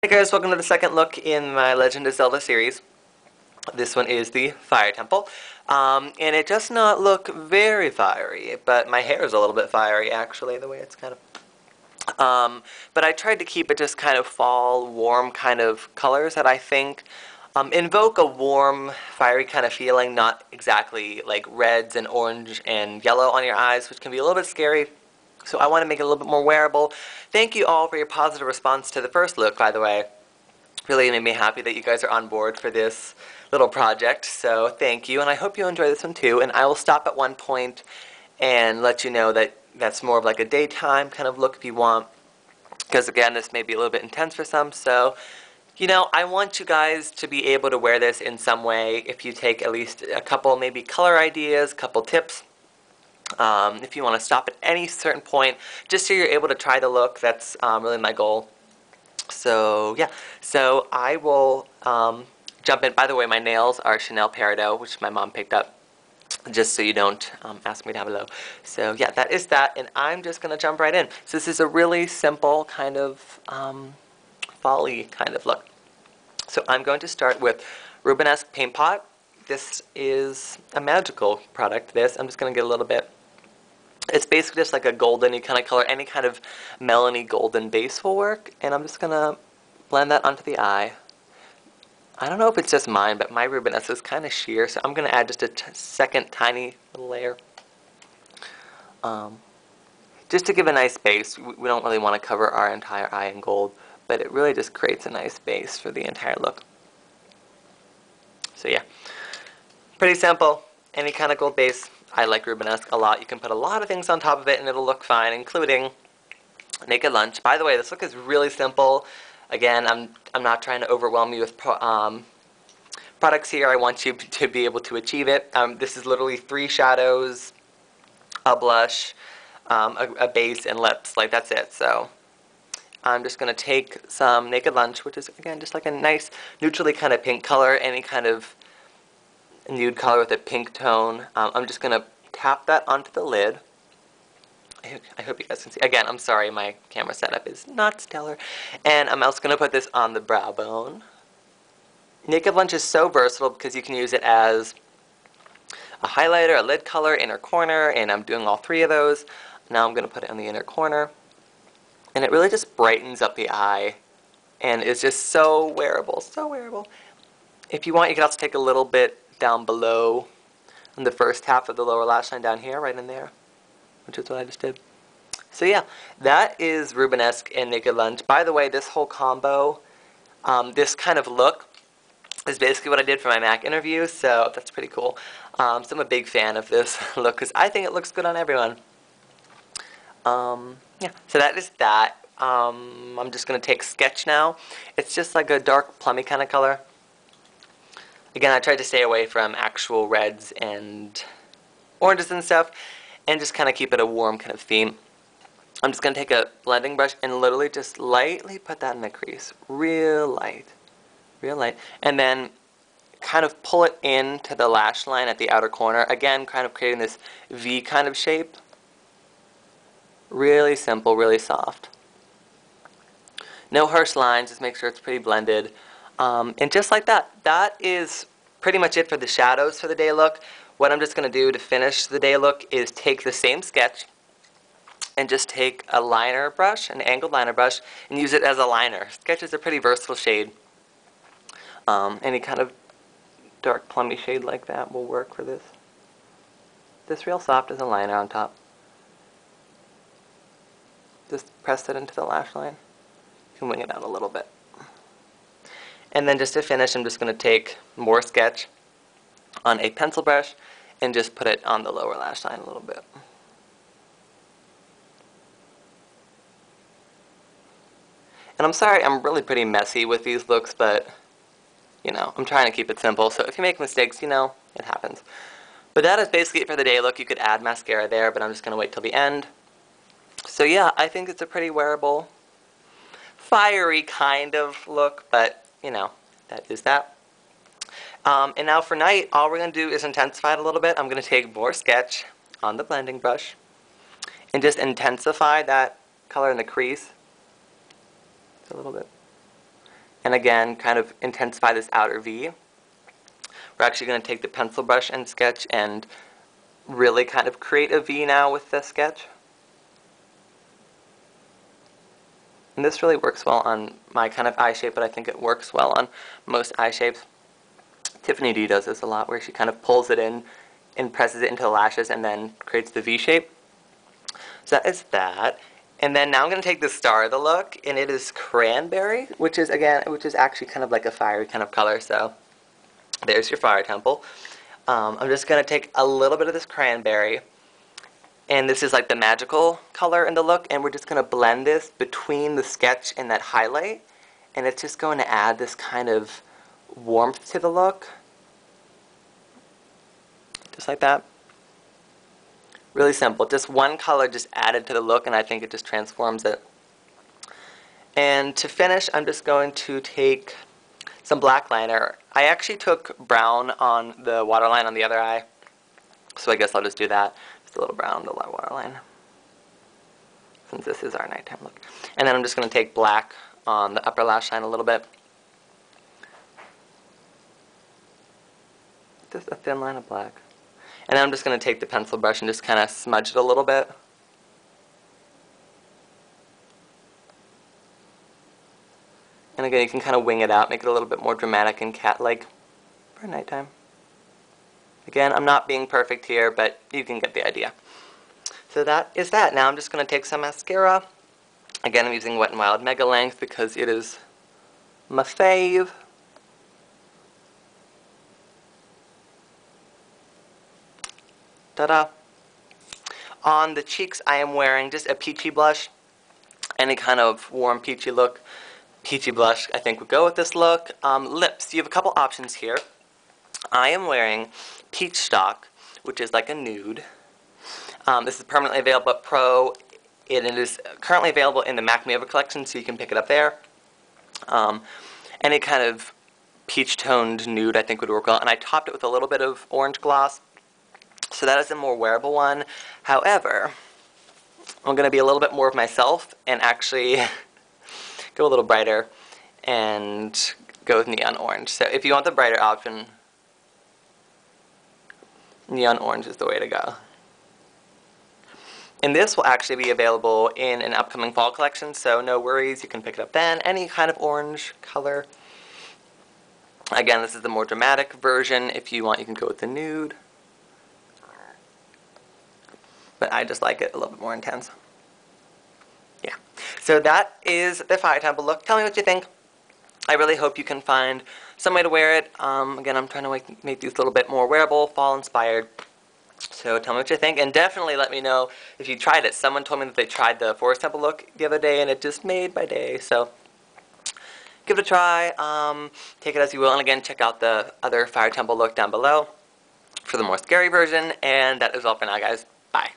Hey guys, welcome to the second look in my Legend of Zelda series. This one is the Fire Temple, and it does not look very fiery, but my hair is a little bit fiery actually, the way it's kind of... but I tried to keep it just kind of fall, warm kind of colors that I think invoke a warm, fiery kind of feeling, not exactly like reds and orange and yellow on your eyes, which can be a little bit scary. So I want to make it a little bit more wearable. Thank you all for your positive response to the first look, by the way. Really made me happy that you guys are on board for this little project, so thank you, and I hope you enjoy this one too. And I will stop at one point and let you know that that's more of like a daytime kind of look if you want, because again, this may be a little bit intense for some, so you know, I want you guys to be able to wear this in some way. If you take at least a couple maybe color ideas, couple tips, if you want to stop at any certain point, just so you're able to try the look, that's really my goal. So yeah, so I will jump in. By the way, my nails are Chanel Peridot, which my mom picked up, just so you don't ask me down below. So yeah, that is that, and I'm just going to jump right in. So this is a really simple kind of folly kind of look. So I'm going to start with Rubenesque Paint Pot. This is a magical product, this. I'm just going to get a little bit. It's basically just like a goldeny kind of color. Any kind of melony golden base will work. And I'm just going to blend that onto the eye. I don't know if it's just mine, but my Rubenesque is kind of sheer. So I'm going to add just a second tiny little layer. Just to give a nice base. We don't really want to cover our entire eye in gold. But it really just creates a nice base for the entire look. So yeah. Pretty simple. Any kind of gold base. I like Rubenesque a lot. You can put a lot of things on top of it and it'll look fine, including Naked Lunch. By the way, this look is really simple. Again, I'm not trying to overwhelm you with products here. I want you to be able to achieve it. This is literally 3 shadows, a blush, a base, and lips. Like, that's it. So I'm just going to take some Naked Lunch, which is, again, just like a nice neutrally kind of pink color, any kind of nude color with a pink tone. I'm just going to tap that onto the lid. I hope you guys can see. Again, I'm sorry, my camera setup is not stellar. And I'm also going to put this on the brow bone. Naked Lunch is so versatile because you can use it as a highlighter, a lid color, inner corner, and I'm doing all 3 of those. Now I'm going to put it on the inner corner. And it really just brightens up the eye. And it's just so wearable, so wearable. If you want, you can also take a little bit down below in the first half of the lower lash line down here, right in there, which is what I just did. So yeah, that is Rubenesque and Naked Lunch. By the way, this whole combo, this kind of look, is basically what I did for my Mac interview, so that's pretty cool. So I'm a big fan of this look, because I think it looks good on everyone. Yeah, so that is that. I'm just going to take Sketch now. It's just like a dark plummy kind of color. Again, I tried to stay away from actual reds and oranges and stuff, and just kind of keep it a warm kind of theme. I'm just going to take a blending brush and literally just lightly put that in the crease. Real light. Real light. And then kind of pull it into the lash line at the outer corner. Again, kind of creating this V kind of shape. Really simple, really soft. No harsh lines, just make sure it's pretty blended. And just like that, that is pretty much it for the shadows for the day look. What I'm just going to do to finish the day look is take the same sketch and just take a liner brush, an angled liner brush, and use it as a liner. Sketch is a pretty versatile shade. Any kind of dark plummy shade like that will work for this. This real soft as a liner on top. Just press it into the lash line. You can wing it out a little bit. And then just to finish, I'm just going to take more sketch on a pencil brush and just put it on the lower lash line a little bit. And I'm sorry, I'm really pretty messy with these looks, but, you know, I'm trying to keep it simple. So if you make mistakes, you know, it happens. But that is basically it for the day look. You could add mascara there, but I'm just going to wait till the end. So yeah, I think it's a pretty wearable, fiery kind of look, but you know, that is that. And now for night, all we're going to do is intensify it a little bit. I'm going to take more sketch on the blending brush and just intensify that color in the crease. Just a little bit. And again, kind of intensify this outer V. We're actually going to take the pencil brush and sketch and really kind of create a V now with this sketch. And this really works well on my kind of eye shape, but I think it works well on most eye shapes. Tiffany D does this a lot, where she kind of pulls it in and presses it into the lashes and then creates the V shape. So that is that. And then now I'm going to take the star of the look, and it is cranberry, which is actually kind of like a fiery kind of color. So there's your fire temple. I'm just going to take a little bit of this cranberry, and this is like the magical color in the look, and we're just going to blend this between the sketch and that highlight, and it's just going to add this kind of warmth to the look. Just like that. Really simple. Just one color just added to the look, and I think it just transforms it. And to finish, I'm just going to take some black liner. I actually took brown on the waterline on the other eye, so I guess I'll just do that. Just a little brown on the waterline, since this is our nighttime look. And then I'm just going to take black on the upper lash line a little bit. Just a thin line of black. And then I'm just going to take the pencil brush and just kind of smudge it a little bit. And again, you can kind of wing it out, make it a little bit more dramatic and cat-like for nighttime. Again, I'm not being perfect here, but you can get the idea. So that is that. Now I'm just going to take some mascara. Again, I'm using Wet n Wild Mega Length because it is my fave. Ta-da! On the cheeks, I am wearing just a peachy blush. Any kind of warm peachy look. Peachy blush, I think, would go with this look. Lips, you have a couple options here. I am wearing Peach Stock, which is like a nude. This is permanently available at Pro. It is currently available in the Mac Mava collection, so you can pick it up there. Any kind of peach-toned nude, I think, would work well. And I topped it with a little bit of orange gloss. So that is a more wearable one. However, I'm going to be a little bit more of myself and actually go a little brighter and go with neon orange. So if you want the brighter option, neon orange is the way to go. And this will actually be available in an upcoming fall collection, so no worries, you can pick it up then. Any kind of orange color. Again, this is the more dramatic version. If you want, you can go with the nude. But I just like it a little bit more intense. Yeah. So that is the Fire Temple look. Tell me what you think. I really hope you can find some way to wear it. Again, I'm trying to make these a little bit more wearable, fall-inspired. So tell me what you think, and definitely let me know if you tried it. Someone told me that they tried the Forest Temple look the other day, and it just made my day. So give it a try. Take it as you will. And again, check out the other Fire Temple look down below for the more scary version. And that is all for now, guys. Bye.